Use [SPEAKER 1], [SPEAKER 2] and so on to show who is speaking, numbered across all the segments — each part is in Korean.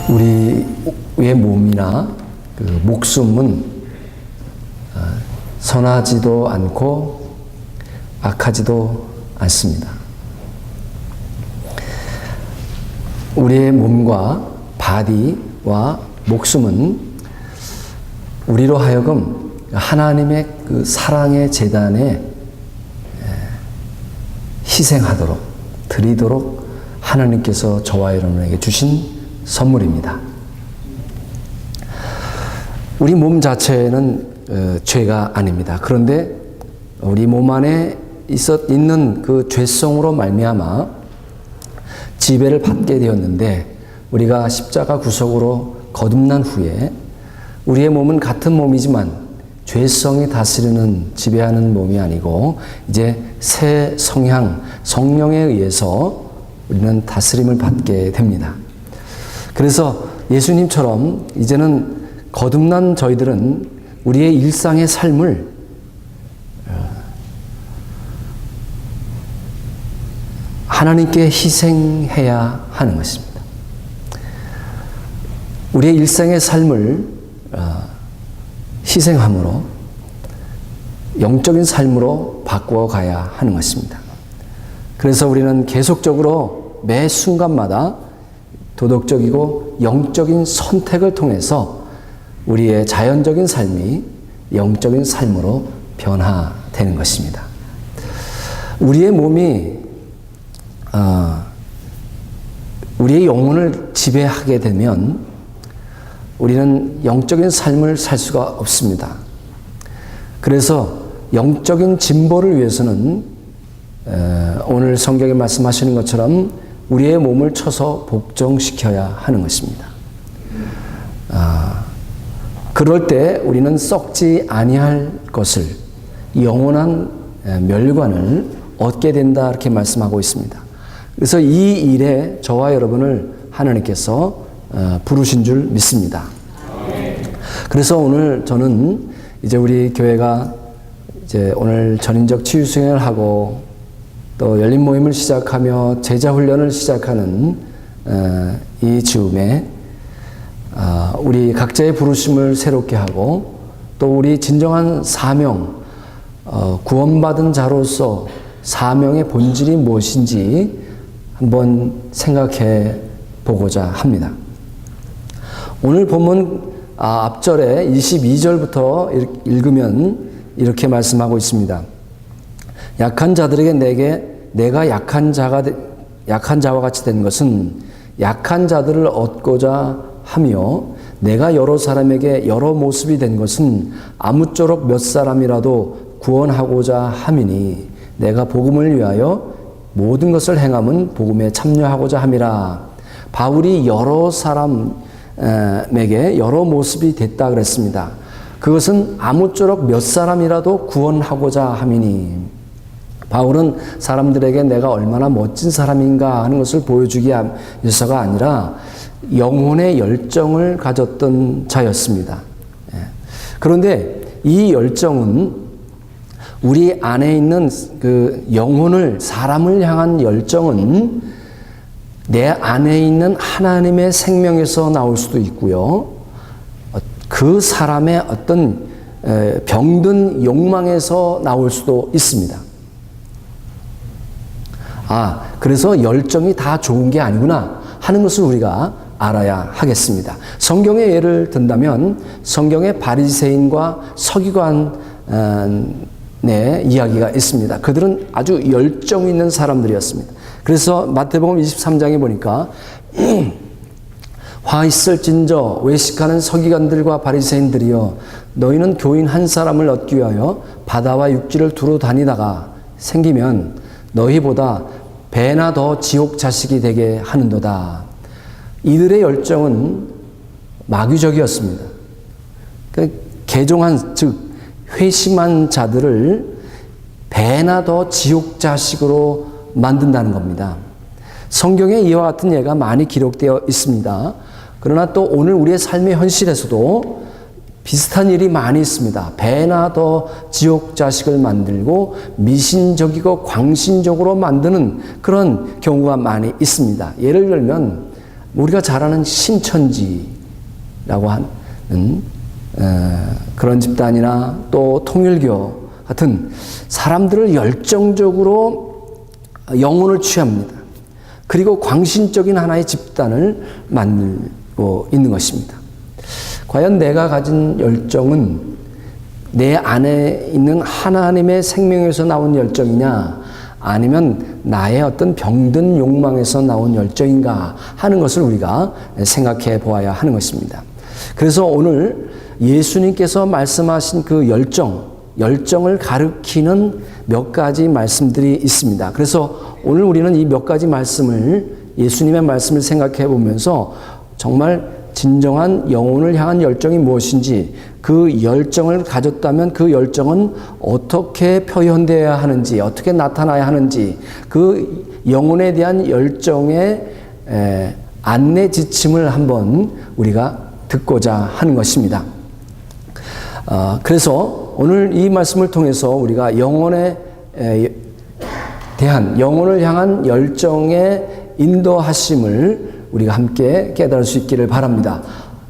[SPEAKER 1] 우리의 몸이나 그 목숨은 선하지도 않고 악하지도 않습니다. 우리의 몸과 바디와 목숨은 우리로 하여금 하나님의 그 사랑의 제단에 희생하도록 드리도록 하나님께서 저와 여러분에게 주신 선물입니다. 우리 몸 자체는 죄가 아닙니다. 그런데 우리 몸 안에 있는 그 죄성으로 말미암아 지배를 받게 되었는데, 우리가 십자가 구속으로 거듭난 후에 우리의 몸은 같은 몸이지만 죄성이 다스리는 지배하는 몸이 아니고 이제 새 성향, 성령에 의해서 우리는 다스림을 받게 됩니다. 그래서 예수님처럼 이제는 거듭난 저희들은 우리의 일상의 삶을 하나님께 희생해야 하는 것입니다. 우리의 일상의 삶을 희생함으로 영적인 삶으로 바꾸어가야 하는 것입니다. 그래서 우리는 계속적으로 매 순간마다 도덕적이고 영적인 선택을 통해서 우리의 자연적인 삶이 영적인 삶으로 변화되는 것입니다. 우리의 몸이 우리의 영혼을 지배하게 되면 우리는 영적인 삶을 살 수가 없습니다. 그래서 영적인 진보를 위해서는 오늘 성경에 말씀하시는 것처럼 우리의 몸을 쳐서 복종시켜야 하는 것입니다. 그럴 때 우리는 썩지 아니할 것을, 영원한 멸관을 얻게 된다, 이렇게 말씀하고 있습니다. 그래서 이 일에 저와 여러분을 하나님께서 부르신 줄 믿습니다. 그래서 오늘 저는 이제 우리 교회가 이제 오늘 전인적 치유 수행을 하고 또 열린 모임을 시작하며 제자 훈련을 시작하는 이 즈음에 우리 각자의 부르심을 새롭게 하고 또 우리 진정한 사명, 구원받은 자로서 사명의 본질이 무엇인지 한번 생각해 보고자 합니다. 오늘 본문 앞절에 22절부터 읽으면 이렇게 말씀하고 있습니다. 약한 자들에게 내가 약한 자와 같이 된 것은 약한 자들을 얻고자 하며, 내가 여러 사람에게 여러 모습이 된 것은 아무쪼록 몇 사람이라도 구원하고자 함이니, 내가 복음을 위하여 모든 것을 행함은 복음에 참여하고자 함이라. 바울이 여러 사람에게 여러 모습이 됐다 그랬습니다. 그것은 아무쪼록 몇 사람이라도 구원하고자 함이니, 바울은 사람들에게 내가 얼마나 멋진 사람인가 하는 것을 보여주기 위해서가 아니라 영혼의 열정을 가졌던 자였습니다. 그런데 이 열정은 우리 안에 있는 그 영혼을, 사람을 향한 열정은 내 안에 있는 하나님의 생명에서 나올 수도 있고요, 그 사람의 어떤 병든 욕망에서 나올 수도 있습니다. 그래서 열정이 다 좋은 게 아니구나 하는 것을 우리가 알아야 하겠습니다. 성경의 예를 든다면 성경의 바리새인과 서기관의 이야기가 있습니다. 그들은 아주 열정 있는 사람들이었습니다. 그래서 마태복음 23장에 보니까 화 있을진저 외식하는 서기관들과 바리새인들이여, 너희는 교인 한 사람을 얻기 위하여 바다와 육지를 두루 다니다가 생기면 너희보다 배나 더 지옥 자식이 되게 하는도다. 이들의 열정은 마귀적이었습니다. 개종한, 즉 회심한 자들을 배나 더 지옥 자식으로 만든다는 겁니다. 성경에 이와 같은 예가 많이 기록되어 있습니다. 그러나 또 오늘 우리의 삶의 현실에서도 비슷한 일이 많이 있습니다. 배나 더 지옥 자식을 만들고 미신적이고 광신적으로 만드는 그런 경우가 많이 있습니다. 예를 들면 우리가 잘 아는 신천지라고 하는 그런 집단이나 또 통일교 같은 사람들을 열정적으로 영혼을 취합니다. 그리고 광신적인 하나의 집단을 만들고 있는 것입니다. 과연 내가 가진 열정은 내 안에 있는 하나님의 생명에서 나온 열정이냐, 아니면 나의 어떤 병든 욕망에서 나온 열정인가 하는 것을 우리가 생각해 보아야 하는 것입니다. 그래서 오늘 예수님께서 말씀하신 그 열정을 가리키는 몇 가지 말씀들이 있습니다. 그래서 오늘 우리는 이 몇 가지 말씀을, 예수님의 말씀을 생각해 보면서 정말 진정한 영혼을 향한 열정이 무엇인지, 그 열정을 가졌다면 그 열정은 어떻게 표현되어야 하는지, 어떻게 나타나야 하는지, 그 영혼에 대한 열정의 안내 지침을 한번 우리가 듣고자 하는 것입니다. 그래서 오늘 이 말씀을 통해서 우리가 영혼에 대한, 영혼을 향한 열정의 인도하심을 우리가 함께 깨달을 수 있기를 바랍니다.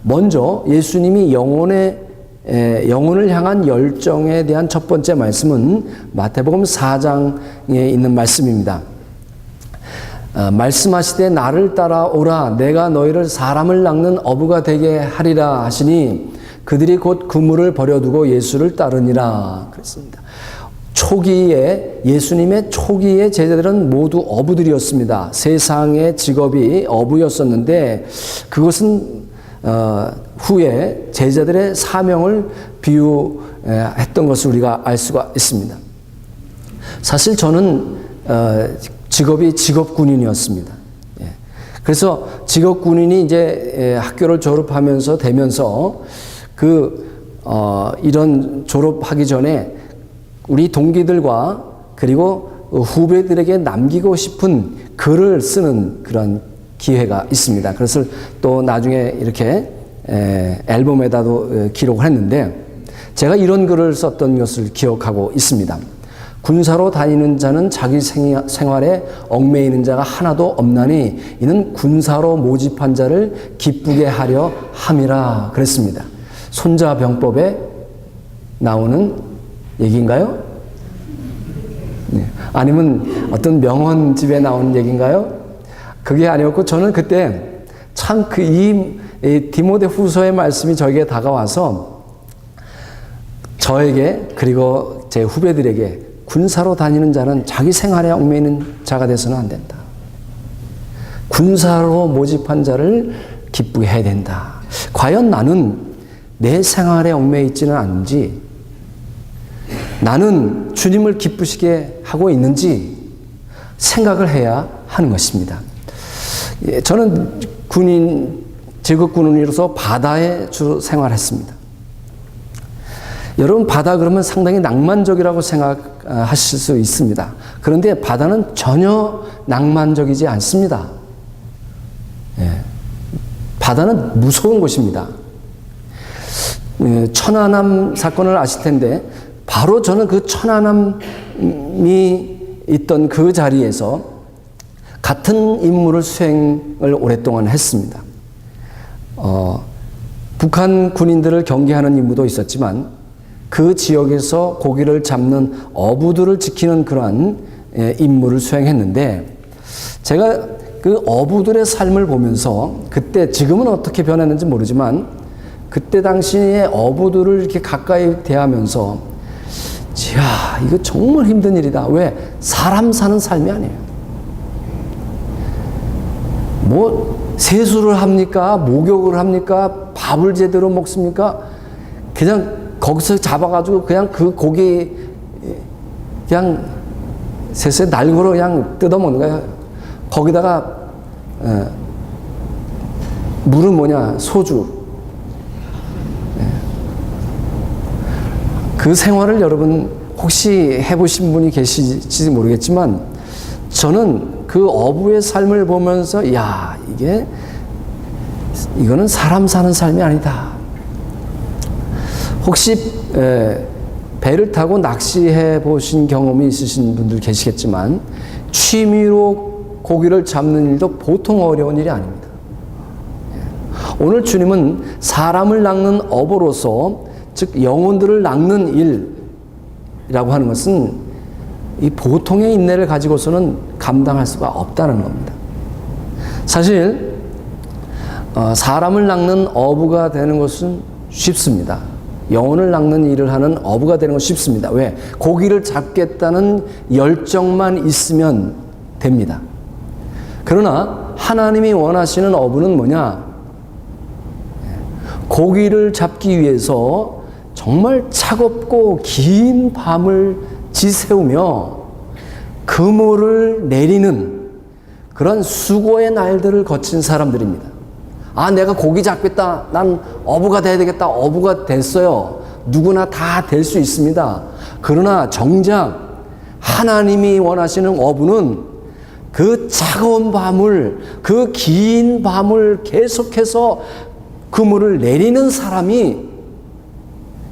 [SPEAKER 1] 먼저 예수님이 영혼을 향한 열정에 대한 첫 번째 말씀은 마태복음 4장에 있는 말씀입니다. 말씀하시되 나를 따라오라, 내가 너희를 사람을 낚는 어부가 되게 하리라 하시니 그들이 곧 그물을 버려두고 예수를 따르니라 그랬습니다. 예수님의 초기의 제자들은 모두 어부들이었습니다. 세상의 직업이 어부였었는데 그것은 후에 제자들의 사명을 비유했던 것을 우리가 알 수가 있습니다. 사실 저는 직업이 직업군인이었습니다. 그래서 직업군인이 이제 학교를 졸업하면서 되면서 이런 졸업하기 전에 우리 동기들과 그리고 후배들에게 남기고 싶은 글을 쓰는 그런 기회가 있습니다. 그것을 또 나중에 이렇게 앨범에다도 기록을 했는데, 제가 이런 글을 썼던 것을 기억하고 있습니다. 군사로 다니는 자는 자기 생활에 얽매이는 자가 하나도 없나니 이는 군사로 모집한 자를 기쁘게 하려 함이라 그랬습니다. 손자병법에 나오는 얘기인가요? 네. 아니면 어떤 명언집에 나오는 얘기인가요? 그게 아니었고, 저는 그때 참 이 디모데 후서의 말씀이 저에게 다가와서 저에게 그리고 제 후배들에게 군사로 다니는 자는 자기 생활에 얽매이는 자가 돼서는 안 된다. 군사로 모집한 자를 기쁘게 해야 된다. 과연 나는 내 생활에 얽매여 있지는 않은지, 나는 주님을 기쁘시게 하고 있는지 생각을 해야 하는 것입니다. 저는 제국군인으로서 바다에 주로 생활했습니다. 여러분, 바다 그러면 상당히 낭만적이라고 생각하실 수 있습니다. 그런데 바다는 전혀 낭만적이지 않습니다. 바다는 무서운 곳입니다. 천안함 사건을 아실 텐데, 바로 저는 그 천안함이 있던 그 자리에서 같은 임무를 수행을 오랫동안 했습니다. 북한 군인들을 경계하는 임무도 있었지만 그 지역에서 고기를 잡는 어부들을 지키는 그러한 임무를 수행했는데, 제가 그 어부들의 삶을 보면서 그때, 지금은 어떻게 변했는지 모르지만 그때 당시에 어부들을 이렇게 가까이 대하면서, 이야, 이거 정말 힘든 일이다. 왜? 사람 사는 삶이 아니에요. 뭐 세수를 합니까? 목욕을 합니까? 밥을 제대로 먹습니까? 그냥 거기서 잡아가지고 그냥 그 고기 그냥 셋에 날고로 그냥 뜯어먹는 거야. 거기다가 물은 뭐냐? 소주. 그 생활을 여러분 혹시 해보신 분이 계실지 모르겠지만, 저는 그 어부의 삶을 보면서, 야, 이거는 사람 사는 삶이 아니다. 혹시 배를 타고 낚시해 보신 경험이 있으신 분들 계시겠지만, 취미로 고기를 잡는 일도 보통 어려운 일이 아닙니다. 오늘 주님은 사람을 낚는 어부로서, 즉 영혼들을 낚는 일이라고 하는 것은 이 보통의 인내를 가지고서는 감당할 수가 없다는 겁니다. 사실 사람을 낚는 어부가 되는 것은 쉽습니다. 영혼을 낚는 일을 하는 어부가 되는 건 쉽습니다. 왜? 고기를 잡겠다는 열정만 있으면 됩니다. 그러나 하나님이 원하시는 어부는 뭐냐? 고기를 잡기 위해서 정말 차갑고 긴 밤을 지새우며 그물을 내리는 그런 수고의 날들을 거친 사람들입니다. 아, 내가 고기 잡겠다. 난 어부가 돼야 되겠다. 어부가 됐어요. 누구나 다 될 수 있습니다. 그러나 정작 하나님이 원하시는 어부는 그 차가운 밤을, 그 긴 밤을 계속해서 그물을 내리는 사람이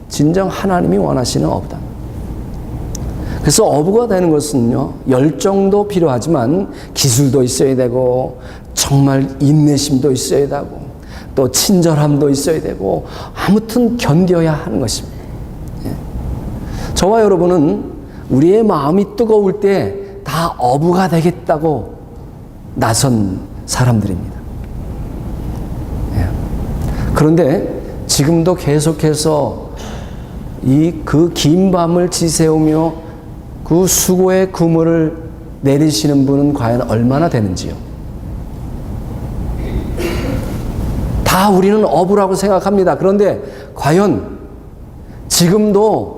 [SPEAKER 1] 진정 하나님이 원하시는 어부다. 그래서 어부가 되는 것은요, 열정도 필요하지만 기술도 있어야 되고 정말 인내심도 있어야 되고 또 친절함도 있어야 되고 아무튼 견뎌야 하는 것입니다. 저와 여러분은 우리의 마음이 뜨거울 때 다 어부가 되겠다고 나선 사람들입니다. 그런데 지금도 계속해서 그 긴 밤을 지새우며 그 수고의 그물을 내리시는 분은 과연 얼마나 되는지요? 다 우리는 어부라고 생각합니다. 그런데 과연 지금도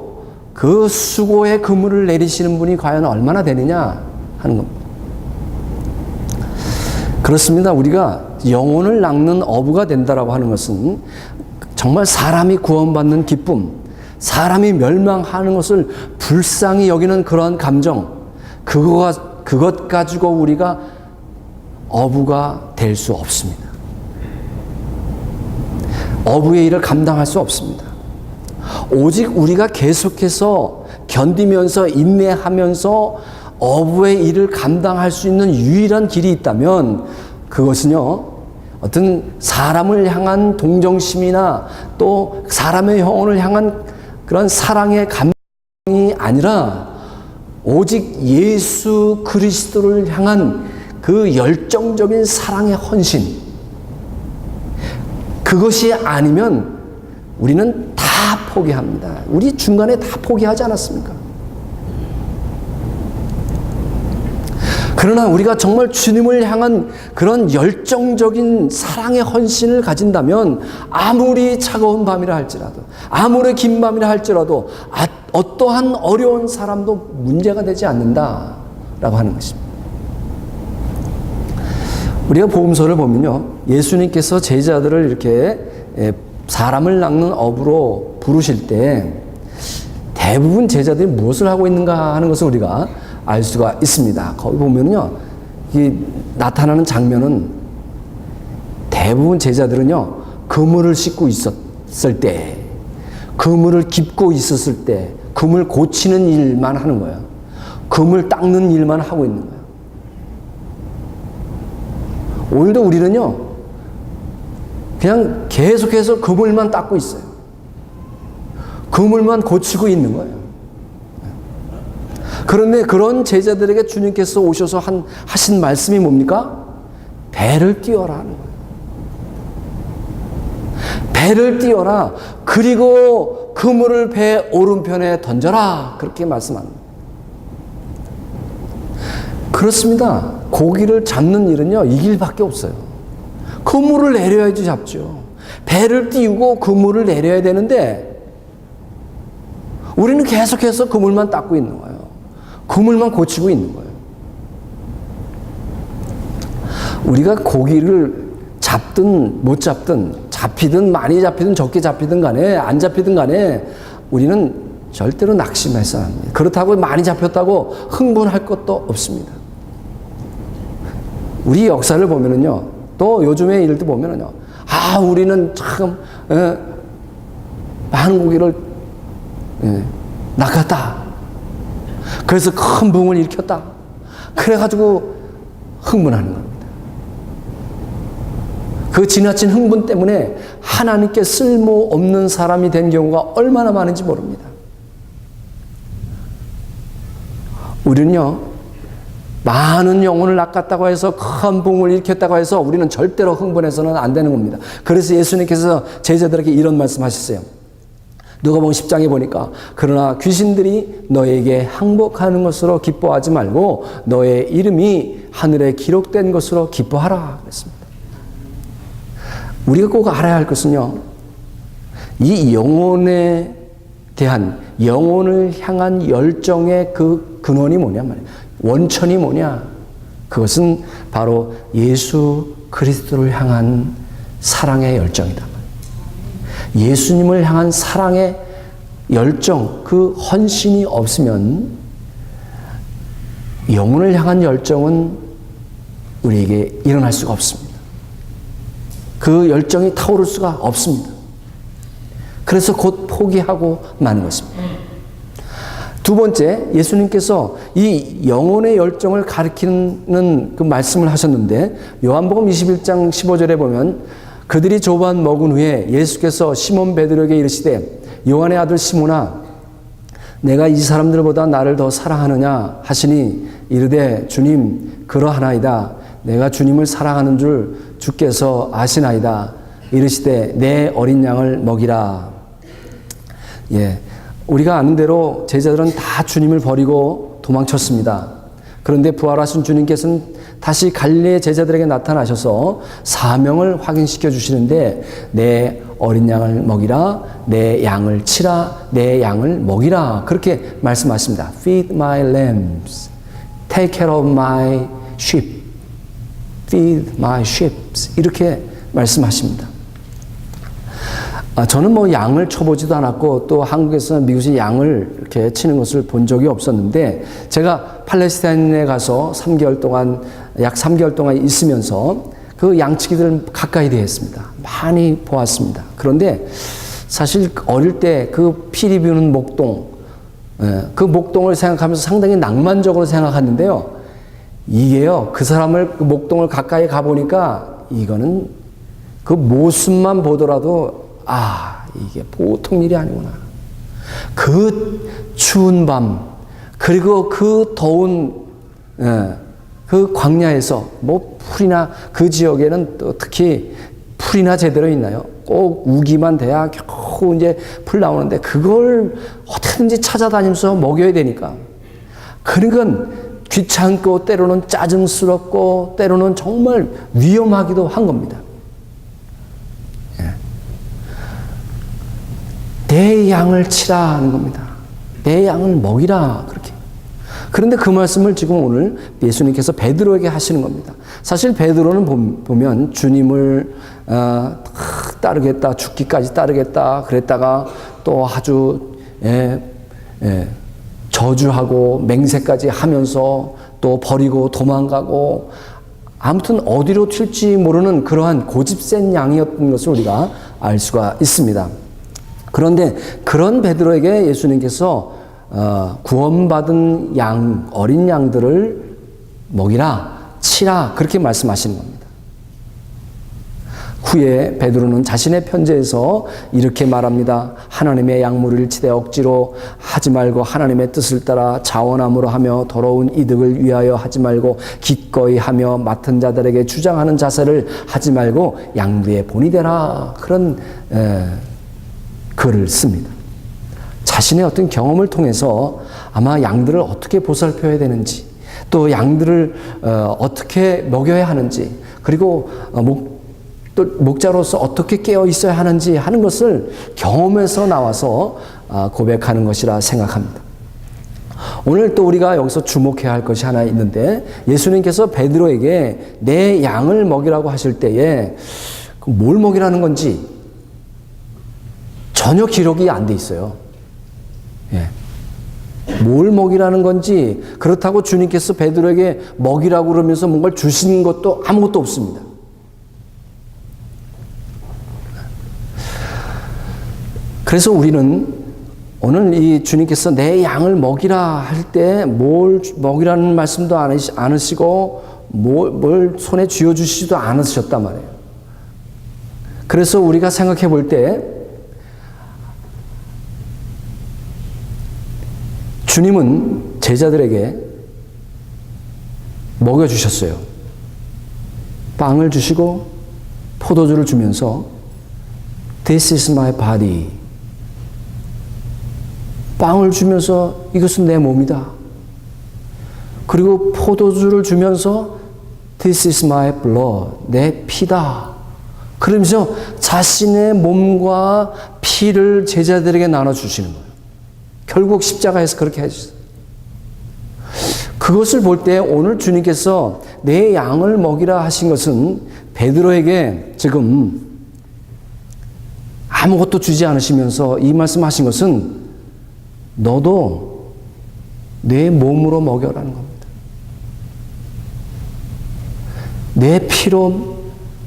[SPEAKER 1] 그 수고의 그물을 내리시는 분이 과연 얼마나 되느냐 하는 겁니다. 그렇습니다. 우리가 영혼을 낚는 어부가 된다라고 하는 것은 정말 사람이 구원받는 기쁨, 사람이 멸망하는 것을 불쌍히 여기는 그러한 감정, 그것 가지고 우리가 어부가 될 수 없습니다. 어부의 일을 감당할 수 없습니다. 오직 우리가 계속해서 견디면서 인내하면서 어부의 일을 감당할 수 있는 유일한 길이 있다면 그것은요, 어떤 사람을 향한 동정심이나 또 사람의 영혼을 향한 그런 사랑의 감정이 아니라 오직 예수 그리스도를 향한 그 열정적인 사랑의 헌신, 그것이 아니면 우리는 다 포기합니다. 우리 중간에 다 포기하지 않았습니까? 그러나 우리가 정말 주님을 향한 그런 열정적인 사랑의 헌신을 가진다면 아무리 차가운 밤이라 할지라도, 아무리 긴 밤이라 할지라도 어떠한 어려운 사람도 문제가 되지 않는다라고 하는 것입니다. 우리가 복음서를 보면요, 예수님께서 제자들을 이렇게 사람을 낚는 어부로 부르실 때 대부분 제자들이 무엇을 하고 있는가 하는 것을 우리가 알 수가 있습니다. 거기 보면요, 이 나타나는 장면은 대부분 제자들은요, 그물을 씻고 있었을 때, 그물을 깁고 있었을 때, 그물 고치는 일만 하는 거예요. 그물 닦는 일만 하고 있는 거예요. 오늘도 우리는요, 그냥 계속해서 그물만 닦고 있어요. 그물만 고치고 있는 거예요. 그런데 그런 제자들에게 주님께서 오셔서 하신 말씀이 뭡니까? 배를 띄워라 하는 거예요. 배를 띄워라. 그리고 그물을 배 오른편에 던져라. 그렇게 말씀합니다. 그렇습니다. 고기를 잡는 일은요, 이 길밖에 없어요. 그물을 내려야지 잡죠. 배를 띄우고 그물을 내려야 되는데 우리는 계속해서 그물만 닦고 있는 거예요. 그물만 고치고 있는 거예요. 우리가 고기를 잡든 못 잡든, 잡히든 많이 잡히든 적게 잡히든 간에 안 잡히든 간에 우리는 절대로 낙심해서 안 합니다. 그렇다고 많이 잡혔다고 흥분할 것도 없습니다. 우리 역사를 보면은요, 또 요즘의 일도 보면은요, 우리는 참 많은 고기를 낚았다. 그래서 큰 붕을 일으켰다. 그래가지고 흥분하는 겁니다. 그 지나친 흥분 때문에 하나님께 쓸모없는 사람이 된 경우가 얼마나 많은지 모릅니다. 우리는요, 많은 영혼을 낚았다고 해서 큰 붕을 일으켰다고 해서 우리는 절대로 흥분해서는 안 되는 겁니다. 그래서 예수님께서 제자들에게 이런 말씀하셨어요. 누가복음 10장에 보니까 그러나 귀신들이 너에게 항복하는 것으로 기뻐하지 말고 너의 이름이 하늘에 기록된 것으로 기뻐하라 그랬습니다. 우리가 꼭 알아야 할 것은요, 이 영혼에 대한, 영혼을 향한 열정의 그 근원이 뭐냐 말이에요. 원천이 뭐냐? 그것은 바로 예수 그리스도를 향한 사랑의 열정이다. 예수님을 향한 사랑의 열정, 그 헌신이 없으면 영혼을 향한 열정은 우리에게 일어날 수가 없습니다. 그 열정이 타오를 수가 없습니다. 그래서 곧 포기하고 마는 것입니다. 두 번째, 예수님께서 이 영혼의 열정을 가리키는 그 말씀을 하셨는데, 요한복음 21장 15절에 보면 그들이 조반 먹은 후에 예수께서 시몬 베드로에게 이르시되 요한의 아들 시몬아 내가 이 사람들보다 나를 더 사랑하느냐 하시니 이르되 주님 그러하나이다. 내가 주님을 사랑하는 줄 주께서 아시나이다. 이르시되 내 어린 양을 먹이라. 예, 우리가 아는 대로 제자들은 다 주님을 버리고 도망쳤습니다. 그런데 부활하신 주님께서는 다시 갈릴리의 제자들에게 나타나셔서 사명을 확인시켜 주시는데 내 어린 양을 먹이라, 내 양을 치라, 내 양을 먹이라 그렇게 말씀하십니다. Feed my lambs, take care of my sheep, feed my sheep 이렇게 말씀하십니다. 저는 뭐 양을 쳐보지도 않았고 또 한국에서 미국에서 양을 이렇게 치는 것을 본 적이 없었는데 제가 팔레스타인에 가서 3개월 동안 약 3개월 동안 있으면서 그 양치기들을 가까이 대했습니다. 많이 보았습니다. 그런데 사실 어릴 때 그 피리 부는 목동, 그 목동을 생각하면서 상당히 낭만적으로 생각했는데요. 이게요, 그 사람을 그 목동을 가까이 가보니까 이거는 그 모습만 보더라도 이게 보통 일이 아니구나. 그 추운 밤, 그리고 그 더운, 그 광야에서, 뭐, 풀이나, 그 지역에는 또 특히 풀이나 제대로 있나요? 꼭 우기만 돼야 겨우 이제 풀 나오는데, 그걸 어떻게든지 찾아다니면서 먹여야 되니까. 그러니까 귀찮고, 때로는 짜증스럽고, 때로는 정말 위험하기도 한 겁니다. 내 양을 치라 하는 겁니다. 내 양을 먹이라 그렇게. 그런데 그 말씀을 지금 오늘 예수님께서 베드로에게 하시는 겁니다. 사실 베드로는 보면 주님을 따르겠다, 죽기까지 따르겠다 그랬다가 또 아주 저주하고 맹세까지 하면서 또 버리고 도망가고 아무튼 어디로 튈지 모르는 그러한 고집센 양이었던 것을 우리가 알 수가 있습니다. 그런데 그런 베드로에게 예수님께서 구원받은 양, 어린 양들을 먹이라, 치라 그렇게 말씀하시는 겁니다. 후에 베드로는 자신의 편지에서 이렇게 말합니다. 하나님의 약물을 일치되 억지로 하지 말고 하나님의 뜻을 따라 자원함으로 하며 더러운 이득을 위하여 하지 말고 기꺼이 하며 맡은 자들에게 주장하는 자세를 하지 말고 양무의 본이 되라 그런 글을 씁니다. 자신의 어떤 경험을 통해서 아마 양들을 어떻게 보살펴야 되는지 또 양들을 어떻게 먹여야 하는지 그리고 또 목자로서 어떻게 깨어 있어야 하는지 하는 것을 경험에서 나와서 고백하는 것이라 생각합니다. 오늘 또 우리가 여기서 주목해야 할 것이 하나 있는데 예수님께서 베드로에게 내 양을 먹이라고 하실 때에 뭘 먹이라는 건지 전혀 기록이 안 돼 있어요. 뭘 먹이라는 건지 그렇다고 주님께서 베드로에게 먹이라고 그러면서 뭔가를 주시는 것도 아무것도 없습니다. 그래서 우리는 오늘 이 주님께서 내 양을 먹이라 할 때 뭘 먹이라는 말씀도 안 하시고 뭘 손에 쥐어주시지도 않으셨단 말이에요. 그래서 우리가 생각해 볼 때 주님은 제자들에게 먹여주셨어요. 빵을 주시고 포도주를 주면서 This is my body. 빵을 주면서 이것은 내 몸이다. 그리고 포도주를 주면서 This is my blood. 내 피다. 그러면서 자신의 몸과 피를 제자들에게 나눠주시는 거예요. 결국 십자가에서 그렇게 해주셨어요. 그것을 볼 때 오늘 주님께서 내 양을 먹이라 하신 것은 베드로에게 지금 아무것도 주지 않으시면서 이 말씀하신 것은 너도 내 몸으로 먹여라는 겁니다. 내 피로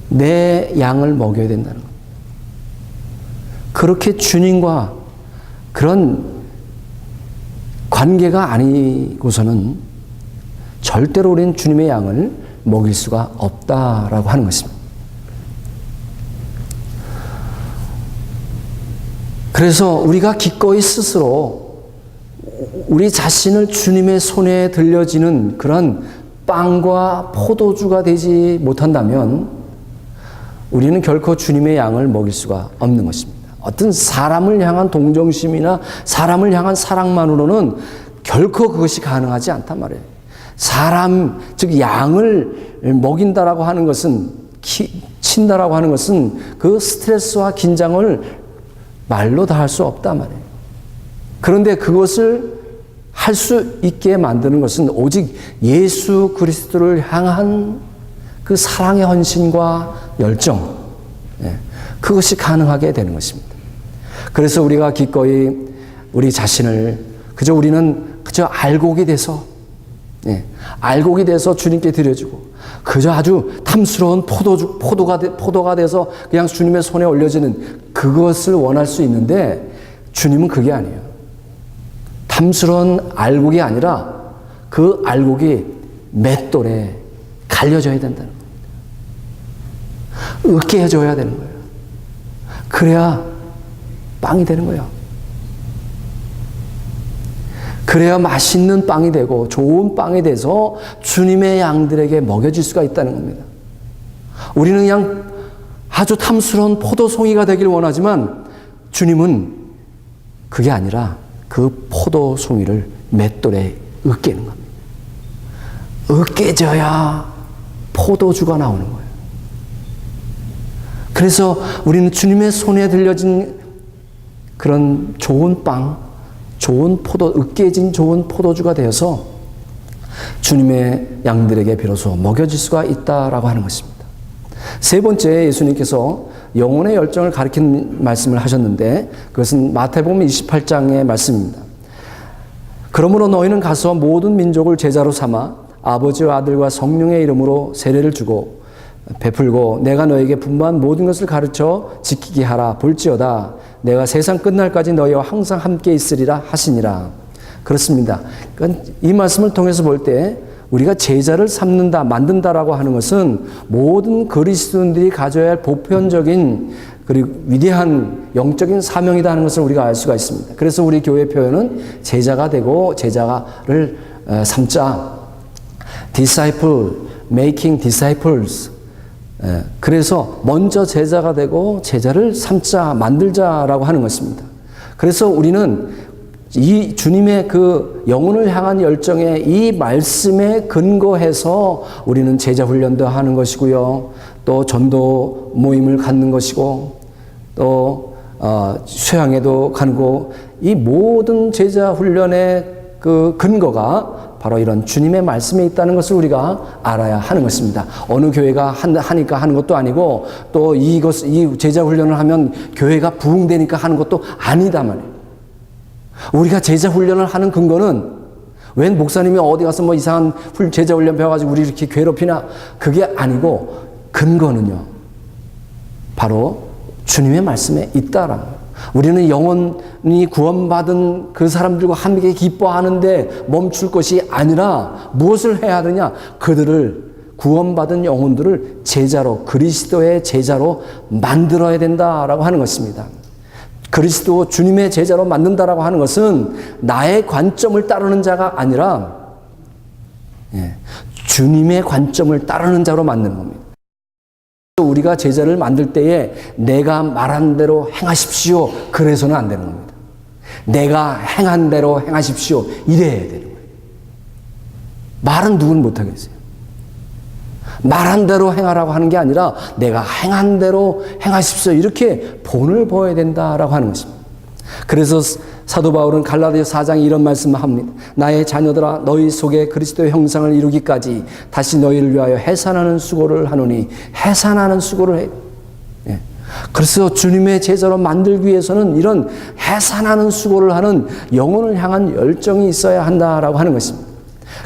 [SPEAKER 1] 내 양을 먹여야 된다는 겁니다. 그렇게 주님과 그런 관계가 아니고서는 절대로 우리는 주님의 양을 먹일 수가 없다라고 하는 것입니다. 그래서 우리가 기꺼이 스스로 우리 자신을 주님의 손에 들려지는 그런 빵과 포도주가 되지 못한다면 우리는 결코 주님의 양을 먹일 수가 없는 것입니다. 어떤 사람을 향한 동정심이나 사람을 향한 사랑만으로는 결코 그것이 가능하지 않단 말이에요. 사람, 즉 양을 먹인다라고 하는 것은, 친다라고 하는 것은 그 스트레스와 긴장을 말로 다 할 수 없단 말이에요. 그런데 그것을 할 수 있게 만드는 것은 오직 예수 그리스도를 향한 그 사랑의 헌신과 열정, 그것이 가능하게 되는 것입니다. 그래서 우리가 기꺼이 우리 자신을 우리는 그저 알곡이 돼서 주님께 드려주고 그저 아주 탐스러운 포도가 돼서 그냥 주님의 손에 올려지는 그것을 원할 수 있는데 주님은 그게 아니에요. 탐스러운 알곡이 아니라 그 알곡이 맷돌에 갈려져야 된다는 겁니다. 으깨져야 되는 거예요. 그래야 빵이 되는 거예요. 그래야 맛있는 빵이 되고 좋은 빵이 돼서 주님의 양들에게 먹여질 수가 있다는 겁니다. 우리는 그냥 아주 탐스러운 포도송이가 되길 원하지만 주님은 그게 아니라 그 포도송이를 맷돌에 으깨는 겁니다. 으깨져야 포도주가 나오는 거예요. 그래서 우리는 주님의 손에 들려진 그런 좋은 빵, 으깨진 좋은 포도주가 되어서 주님의 양들에게 비로소 먹여질 수가 있다라고 하는 것입니다. 세 번째, 예수님께서 영혼의 열정을 가리키는 말씀을 하셨는데 그것은 마태복음 28장의 말씀입니다. 그러므로 너희는 가서 모든 민족을 제자로 삼아 아버지와 아들과 성령의 이름으로 세례를 주고 베풀고 내가 너에게 분부한 모든 것을 가르쳐 지키게 하라. 볼지어다 내가 세상 끝날까지 너희와 항상 함께 있으리라 하시니라. 그렇습니다. 그러니까 이 말씀을 통해서 볼 때 우리가 제자를 삼는다, 만든다라고 하는 것은 모든 그리스도인들이 가져야 할 보편적인 그리고 위대한 영적인 사명이다 하는 것을 우리가 알 수가 있습니다. 그래서 우리 교회 표현은 제자가 되고 제자를 삼자. disciple, making disciples. 그래서 먼저 제자가 되고 제자를 삼자, 만들자라고 하는 것입니다. 그래서 우리는 이 주님의 그 영혼을 향한 열정에 이 말씀에 근거해서 우리는 제자 훈련도 하는 것이고요. 또 전도 모임을 갖는 것이고 또 수양회도 가고 이 모든 제자 훈련의 그 근거가 바로 이런 주님의 말씀에 있다는 것을 우리가 알아야 하는 것입니다. 어느 교회가 하니까 하는 것도 아니고 또 이 제자 훈련을 하면 교회가 부흥되니까 하는 것도 아니다 말이에요. 우리가 제자 훈련을 하는 근거는 웬 목사님이 어디 가서 뭐 이상한 제자 훈련 배워가지고 우리 이렇게 괴롭히나 그게 아니고 근거는요. 바로 주님의 말씀에 있다라는 거예요. 우리는 영혼이 구원받은 그 사람들과 함께 기뻐하는데 멈출 것이 아니라 무엇을 해야 하느냐? 그들을 구원받은 영혼들을 제자로, 그리스도의 제자로 만들어야 된다라고 하는 것입니다. 그리스도 주님의 제자로 만든다라고 하는 것은 나의 관점을 따르는 자가 아니라 주님의 관점을 따르는 자로 만드는 겁니다. 우리가 제자를 만들 때에 내가 말한 대로 행하십시오. 그래서는 안 되는 겁니다. 내가 행한 대로 행하십시오. 이래야 되는 거예요. 말은 누구는 못하겠어요. 말한 대로 행하라고 하는 게 아니라 내가 행한 대로 행하십시오. 이렇게 본을 보여야 된다라고 하는 것입니다. 그래서 사도 바울은 갈라디아 4장에 이런 말씀을 합니다. 나의 자녀들아 너희 속에 그리스도의 형상을 이루기까지 다시 너희를 위하여 해산하는 수고를 하노니 해산하는 수고를 해. 그래서 주님의 제자로 만들기 위해서는 이런 해산하는 수고를 하는 영혼을 향한 열정이 있어야 한다라고 하는 것입니다.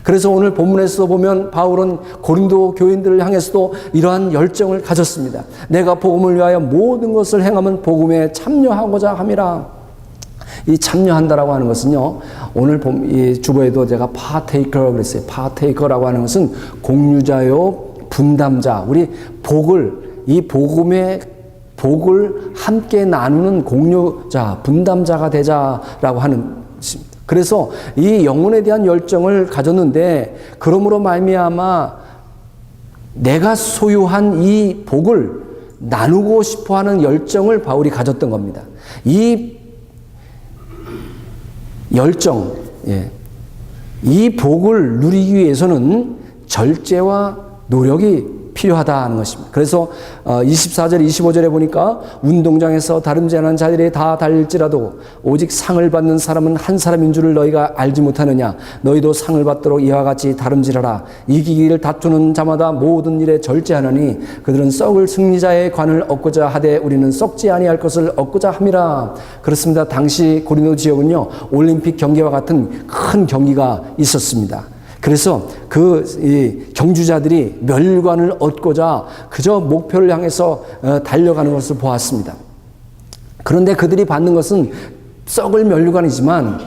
[SPEAKER 1] 그래서 오늘 본문에서 보면 바울은 고린도 교인들을 향해서도 이러한 열정을 가졌습니다. 내가 복음을 위하여 모든 것을 행하면 복음에 참여하고자 함이라. 이 참여한다라고 하는 것은요, 오늘 이 주보에도 제가 파테이커라고 그랬어요. 파테이커라고 하는 것은 공유자요, 분담자. 우리 이 복음의 복을 함께 나누는 공유자, 분담자가 되자라고 하는 것입니다. 그래서 이 영혼에 대한 열정을 가졌는데, 그러므로 말미암아 내가 소유한 이 복을 나누고 싶어하는 열정을 바울이 가졌던 겁니다. 이 열정, 이 복을 누리기 위해서는 절제와 노력이 필요하다는 것입니다. 그래서 24절, 25절에 보니까 운동장에서 다름질하는 자들이 다 달릴지라도 오직 상을 받는 사람은 한 사람인 줄을 너희가 알지 못하느냐. 너희도 상을 받도록 이와 같이 다름질하라. 이기기를 다투는 자마다 모든 일에 절제하느니 그들은 썩을 승리자의 관을 얻고자 하되 우리는 썩지 아니할 것을 얻고자 함이라. 그렇습니다. 당시 고린도 지역은요, 올림픽 경기와 같은 큰 경기가 있었습니다. 그래서 이 경주자들이 멸관을 얻고자 그저 목표를 향해서 달려가는 것을 보았습니다. 그런데 그들이 받는 것은 썩을 멸관이지만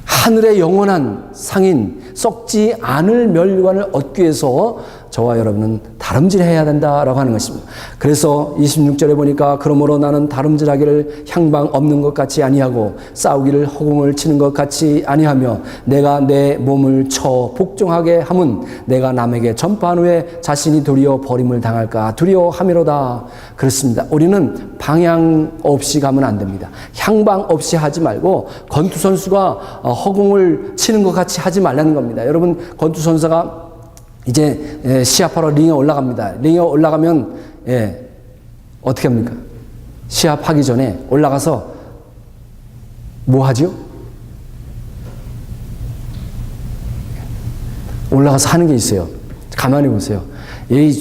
[SPEAKER 1] 하늘의 영원한 상인 썩지 않을 멸관을 얻기 위해서 저와 여러분은 다름질해야 된다라고 하는 것입니다. 그래서 26절에 보니까 그러므로 나는 다름질하기를 향방 없는 것 같이 아니하고 싸우기를 허공을 치는 것 같이 아니하며 내가 내 몸을 쳐 복종하게 함은 내가 남에게 전파한 후에 자신이 도리어 버림을 당할까 두려워함이로다. 그렇습니다. 우리는 방향 없이 가면 안 됩니다. 향방 없이 하지 말고 권투 선수가 허공을 치는 것 같이 하지 말라는 겁니다. 여러분, 권투 선수가 이제 시합하러 링에 올라갑니다. 링에 올라가면 어떻게 합니까? 시합하기 전에 올라가서 뭐 하죠? 올라가서 하는 게 있어요. 가만히 보세요.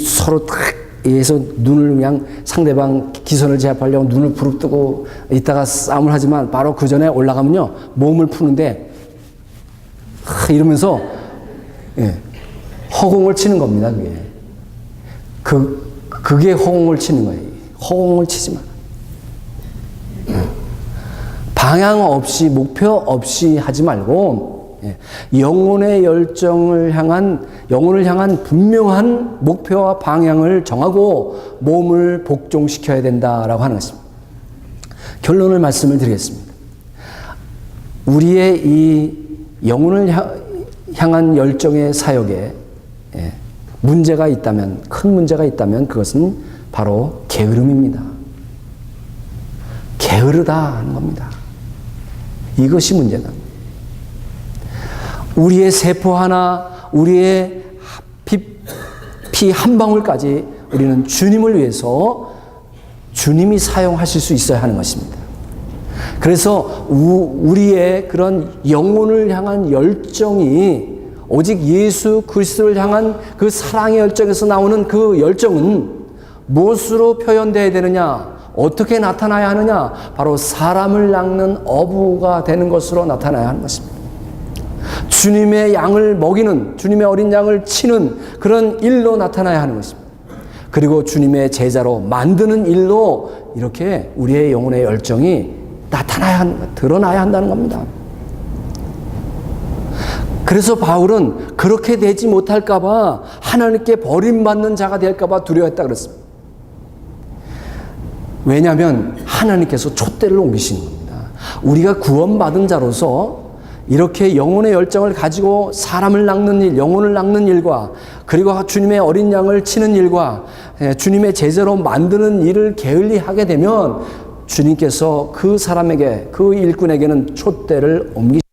[SPEAKER 1] 서로 탁 에서 눈을 그냥 상대방 기선을 제압하려고 눈을 부릅뜨고 있다가 싸움을 하지만 바로 그 전에 올라가면요, 몸을 푸는데 이러면서 허공을 치는 겁니다. 그게 허공을 치는 거예요. 허공을 치지 마. 방향 없이, 목표 없이 하지 말고 영혼의 열정을 영혼을 향한 분명한 목표와 방향을 정하고 몸을 복종시켜야 된다라고 하는 것입니다. 결론을 말씀을 드리겠습니다. 우리의 이 영혼을 향한 열정의 사역에 문제가 있다면, 큰 문제가 있다면 그것은 바로 게으름입니다. 게으르다 하는 겁니다. 이것이 문제다. 우리의 세포 하나, 우리의 피 한 방울까지 우리는 주님을 위해서 주님이 사용하실 수 있어야 하는 것입니다. 그래서 우리의 그런 영혼을 향한 열정이 오직 예수 그리스도를 향한 그 사랑의 열정에서 나오는 그 열정은 무엇으로 표현되어야 되느냐? 어떻게 나타나야 하느냐? 바로 사람을 낚는 어부가 되는 것으로 나타나야 하는 것입니다. 주님의 양을 먹이는, 주님의 어린 양을 치는 그런 일로 나타나야 하는 것입니다. 그리고 주님의 제자로 만드는 일로 이렇게 우리의 영혼의 열정이 드러나야 한다는 겁니다. 그래서 바울은 그렇게 되지 못할까봐 하나님께 버림받는 자가 될까봐 두려워했다 그랬습니다. 왜냐하면 하나님께서 촛대를 옮기시는 겁니다. 우리가 구원받은 자로서 이렇게 영혼의 열정을 가지고 사람을 낚는 일, 영혼을 낚는 일과 그리고 주님의 어린 양을 치는 일과 주님의 제자로 만드는 일을 게을리 하게 되면 주님께서 그 사람에게, 그 일꾼에게는 촛대를 옮기십니다.